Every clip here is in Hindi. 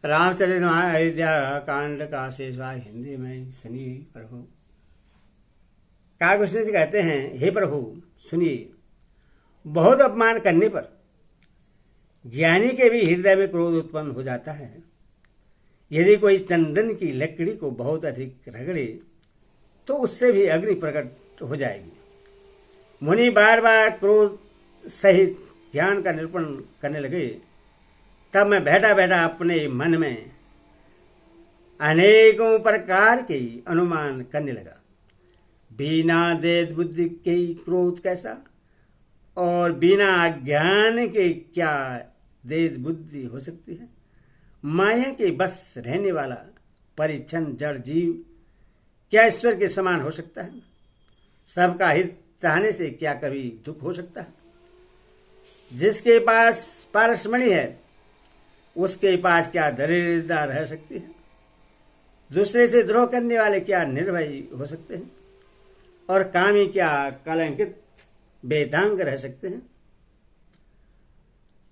रामचरित अयोध्या कांड का शेष भाग हिंदी में सुनिए प्रभु। काग विष्णु जी कहते हैं, हे प्रभु सुनिए, बहुत अपमान करने पर ज्ञानी के भी हृदय में क्रोध उत्पन्न हो जाता है। यदि कोई चंदन की लकड़ी को बहुत अधिक रगड़े तो उससे भी अग्नि प्रकट हो जाएगी। मुनि बार बार क्रोध सहित ज्ञान का निरूपण करने लगे। तब मैं बैठा बैठा अपने मन में अनेकों प्रकार के अनुमान करने लगा। बिना देद बुद्धि के क्रोध कैसा, और बिना ज्ञान के क्या देद बुद्धि हो सकती है। माया के बस रहने वाला परिच्छन जड़ जीव क्या ईश्वर के समान हो सकता है। सबका हित चाहने से क्या कभी दुख हो सकता है। जिसके पास पारसमणि है उसके पास क्या दरिद्रता रह सकती है। दूसरे से द्रोह करने वाले क्या निर्भय हो सकते हैं, और कामी क्या कलंकित बेदांग रह सकते हैं।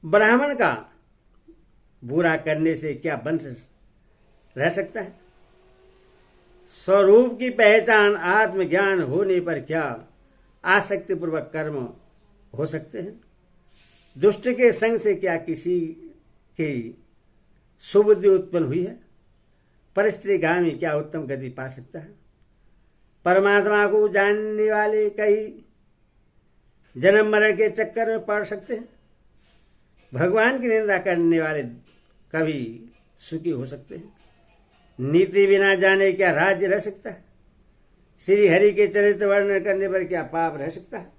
ब्राह्मण का बुरा करने से क्या वंश रह सकता है। स्वरूप की पहचान आत्मज्ञान होने पर क्या आसक्ति पूर्वक कर्म हो सकते हैं। दुष्ट के संग से क्या किसी की सुबुद्धि उत्पन्न हुई है। परिस्त्रीगामी क्या उत्तम गति पा सकता है। परमात्मा को जानने वाले कई जन्म मरण के चक्कर में पड़ सकते हैं। भगवान की निंदा करने वाले कभी सुखी हो सकते हैं। नीति बिना जाने क्या राज्य रह सकता है। श्री हरि के चरित्र वर्णन करने पर क्या पाप रह सकता है।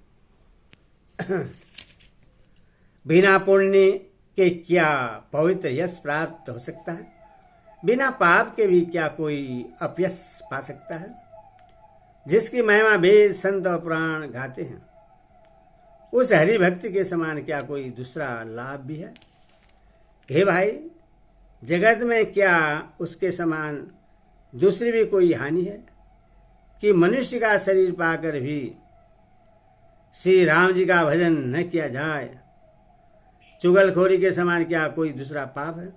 बिना पुण्य के क्या पवित्र यश प्राप्त हो सकता है। बिना पाप के भी क्या कोई अपयश पा सकता है। जिसकी महिमा वेद संत और पुराण गाते हैं, उस हरि भक्ति के समान क्या कोई दूसरा लाभ भी है। हे भाई, जगत में क्या उसके समान दूसरी भी कोई हानि है कि मनुष्य का शरीर पाकर भी श्री राम जी का भजन न किया जाए। चुगलखोरी के समान क्या कोई दूसरा पाप है।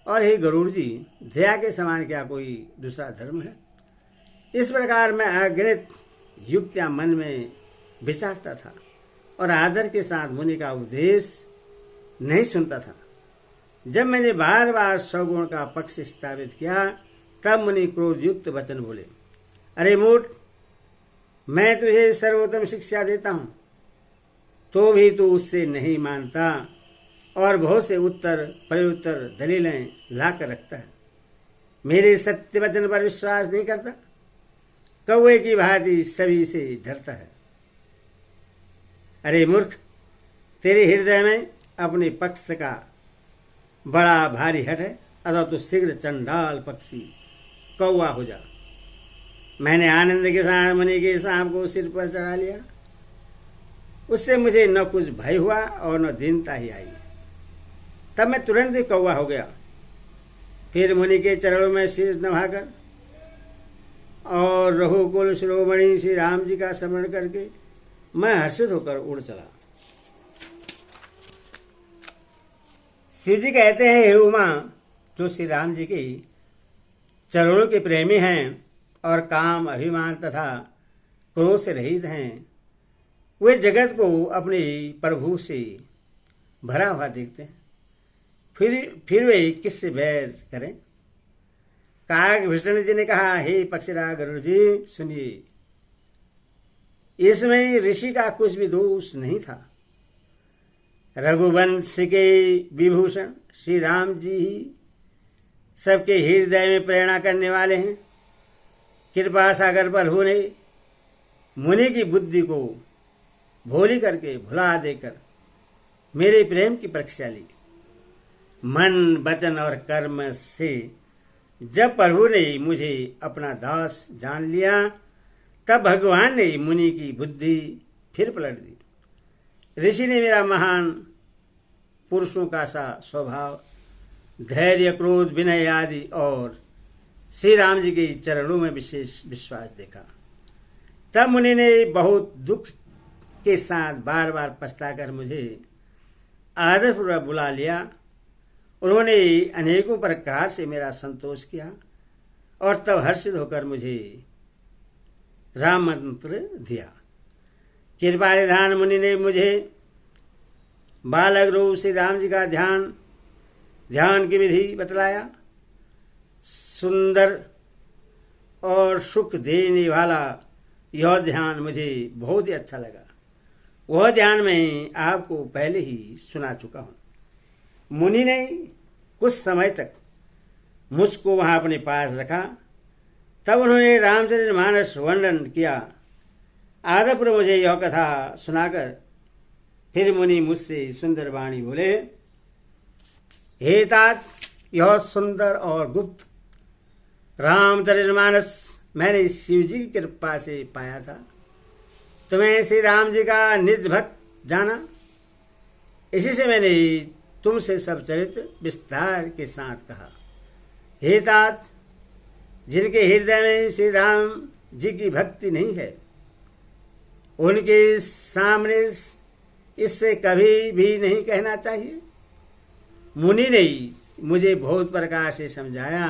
और हे गरुड़ जी, दया के समान क्या कोई दूसरा धर्म है। इस प्रकार मैं अगणित युक्तियां मन में विचारता था और आदर के साथ मुनि का उपदेश नहीं सुनता था। जब मैंने बार बार सौगुण का पक्ष स्थापित किया तब मुनि क्रोध युक्त वचन बोले, अरे मूढ़, मैं तुझे सर्वोत्तम शिक्षा देता हूं तो भी तू उससे नहीं मानता और बहुत से उत्तर प्रत्युत्तर दलीलें लाकर रखता है। मेरे सत्य वचन पर विश्वास नहीं करता। कौवे की भांति सभी से डरता है। अरे मूर्ख, तेरे हृदय में अपने पक्ष का बड़ा भारी हट है, अतः तो शीघ्र चंडाल पक्षी कौवा हो जा। मैंने आनंद के साथ मुनि के सांप को सिर पर चढ़ा लिया। उससे मुझे न कुछ भय हुआ और न दीनता ही आई। तब मैं तुरंत ही कौवा हो गया। फिर मुनि के चरणों में शीश नभाकर और रघुकुल शिरोमणि श्री राम जी का स्मरण करके मैं हर्षित होकर उड़ चला। शिव जी कहते हैं, हे उमा, जो श्री राम जी के चरणों के प्रेमी हैं और काम अभिमान तथा क्रोध से रहित हैं, वे जगत को अपने प्रभु से भरा हुआ देखते हैं। फिर वे किससे बैर करें। काग विष्णु जी ने कहा, हे पक्षीराज गरुड़ जी सुनिए, इसमें ऋषि का कुछ भी दोष नहीं था। रघुवंश के विभूषण श्री राम जी ही सबके हृदय में प्रेरणा करने वाले हैं। कृपा सागर पर होने मुनि की बुद्धि को भोली करके भुला देकर मेरे प्रेम की परीक्षा ली। मन वचन और कर्म से जब प्रभु ने मुझे अपना दास जान लिया तब भगवान ने मुनि की बुद्धि फिर पलट दी। ऋषि ने मेरा महान पुरुषों का सा स्वभाव, धैर्य, क्रोध, विनय आदि और श्री राम जी के चरणों में विशेष विश्वास देखा। तब मुनि ने बहुत दुख के साथ बार बार पछताकर मुझे आदरपूर्वक बुला लिया उन्होंने अनेकों प्रकार से मेरा संतोष किया और तब हर्षित होकर मुझे राम मंत्र दिया। कृपा निधान मुनि ने मुझे बालक रूप से राम जी का ध्यान की विधि बतलाया। सुंदर और सुख देने वाला यह ध्यान मुझे बहुत ही अच्छा लगा। वह ध्यान मैं आपको पहले ही सुना चुका हूँ। मुनि ने कुछ समय तक मुझको वहाँ अपने पास रखा। तब उन्होंने रामचरितमानस वर्णन किया। आदरपूर्वक मुझे यह कथा सुनाकर फिर मुनि मुझसे सुंदर वाणी बोले, हे तात, यह सुंदर और गुप्त रामचरितमानस मैंने शिव जी की कृपा से पाया था। तुम्हें श्री राम जी का निज भक्त जाना, इसी से मैंने तुमसे सब चरित्र विस्तार के साथ कहा। हे तात, जिनके हृदय में श्री राम जी की भक्ति नहीं है, उनके सामने इससे कभी भी नहीं कहना चाहिए। मुनि ने मुझे बहुत प्रकार से समझाया।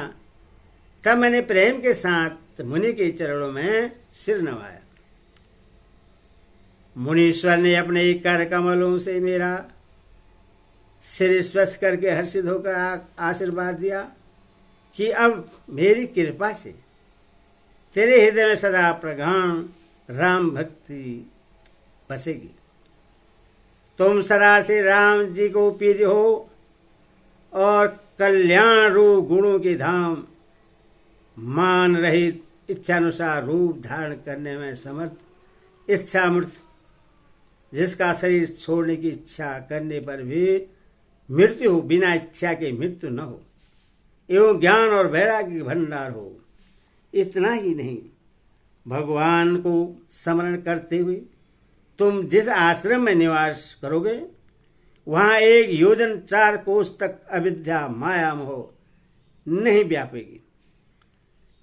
तब मैंने प्रेम के साथ मुनि के चरणों में सिर नवाया। मुनीश्वर ने अपने कर कमलों से मेरा सिर स्पर्श करके हर्षित होकर आशीर्वाद दिया कि अब मेरी कृपा से तेरे हृदय में सदा प्रगाढ़ राम भक्ति बसेगी। तुम सदा से राम जी को प्रिय हो और कल्याण रूप गुणों के धाम मान रहित इच्छानुसार रूप धारण करने में समर्थ इच्छामूर्त, जिसका शरीर छोड़ने की इच्छा करने पर भी मृत्यु हो, बिना इच्छा के मृत्यु न हो, एवं ज्ञान और वैराग्य भंडार हो। इतना ही नहीं, भगवान को स्मरण करते हुए तुम जिस आश्रम में निवास करोगे, वहां 1 योजन 4 कोस तक अविद्या माया मोह नहीं व्यापेगी।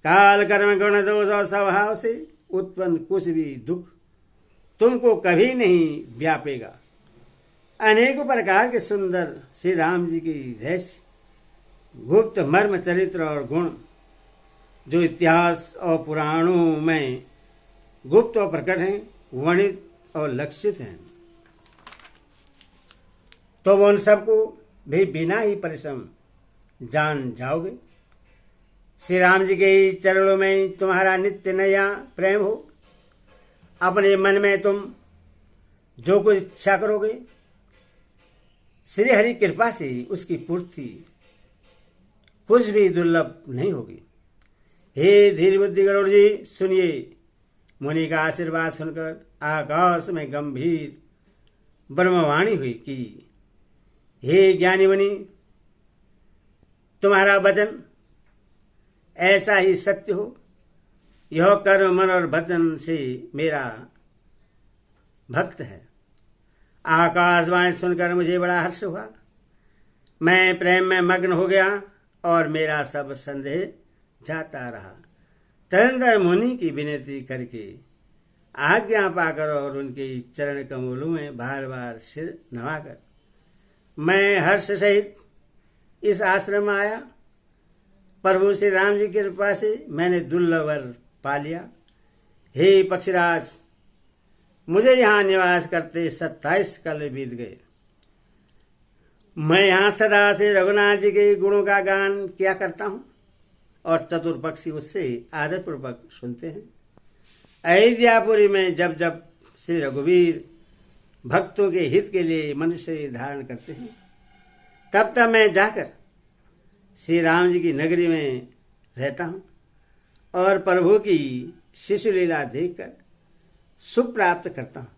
काल कर्म गुण दोष और स्वभाव से उत्पन्न कुछ भी दुख तुमको कभी नहीं व्यापेगा। अनेकों प्रकार के सुंदर श्री राम जी की रहस्य, गुप्त मर्म, चरित्र और गुण जो इतिहास और पुराणों में गुप्त और प्रकट हैं, वर्णित और लक्षित हैं, तो वो उन सबको भी बिना ही परिश्रम जान जाओगे। श्री राम जी के चरणों में तुम्हारा नित्य नया प्रेम हो। अपने मन में तुम जो कुछ इच्छा करोगे, श्री हरि कृपा से उसकी पूर्ति कुछ भी दुर्लभ नहीं होगी। हे धीर बुद्धि गरुड़ जी, सुनिए। मुनि का आशीर्वाद सुनकर आकाश में गंभीर ब्रह्मवाणी हुई कि हे ज्ञानी मुनि, तुम्हारा वचन ऐसा ही सत्य हो। यह कर्म मन और वचन से मेरा भक्त है। आकाशवाणी सुनकर मुझे बड़ा हर्ष हुआ। मैं प्रेम में मग्न हो गया और मेरा सब संदेह जाता रहा। तदंतर मुनि की विनती करके आज्ञा पाकर और उनके चरण कमलों में बार बार सिर नवाकर मैं हर्ष सहित इस आश्रम में आया। प्रभु श्री राम जी की कृपा से मैंने दुर्लभ वर पा लिया। हे पक्षीराज, मुझे यहाँ निवास करते 27 कल बीत गए। मैं यहाँ सदा से रघुनाथ जी के गुणों का गान किया करता हूँ और चतुर पक्षी उससे आदरपूर्वक सुनते हैं। अयोध्यापुरी में जब जब श्री रघुवीर भक्तों के हित के लिए मनुष्य धारण करते हैं, तब तब मैं जाकर श्री राम जी की नगरी में रहता हूँ और प्रभु की शिशु लीला देखकर सुख प्राप्त करता हूँ।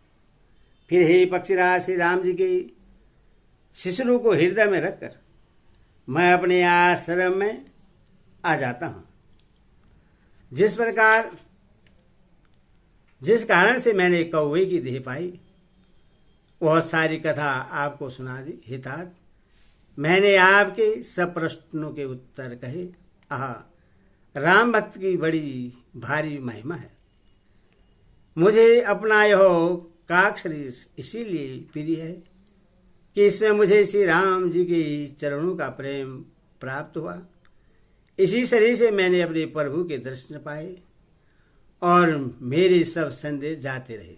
फिर हे पक्षीराज, श्री राम जी के शिशु को हृदय में रखकर मैं अपने आश्रम में आ जाता हूँ। जिस कारण से मैंने कौवे की देह पाई, वह सारी कथा आपको सुना दी। हितात, मैंने आपके सब प्रश्नों के उत्तर कहे। आहा, राम भक्त की बड़ी भारी महिमा है। मुझे अपना यह काक शरीर इसीलिए प्रिय है कि इसमें मुझे श्री राम जी के चरणों का प्रेम प्राप्त हुआ। इसी शरीर से मैंने अपने प्रभु के दर्शन पाए और मेरे सब संदेह जाते रहे,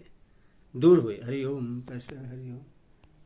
दूर हुए। हरि ओम कृष्ण हरि ओम।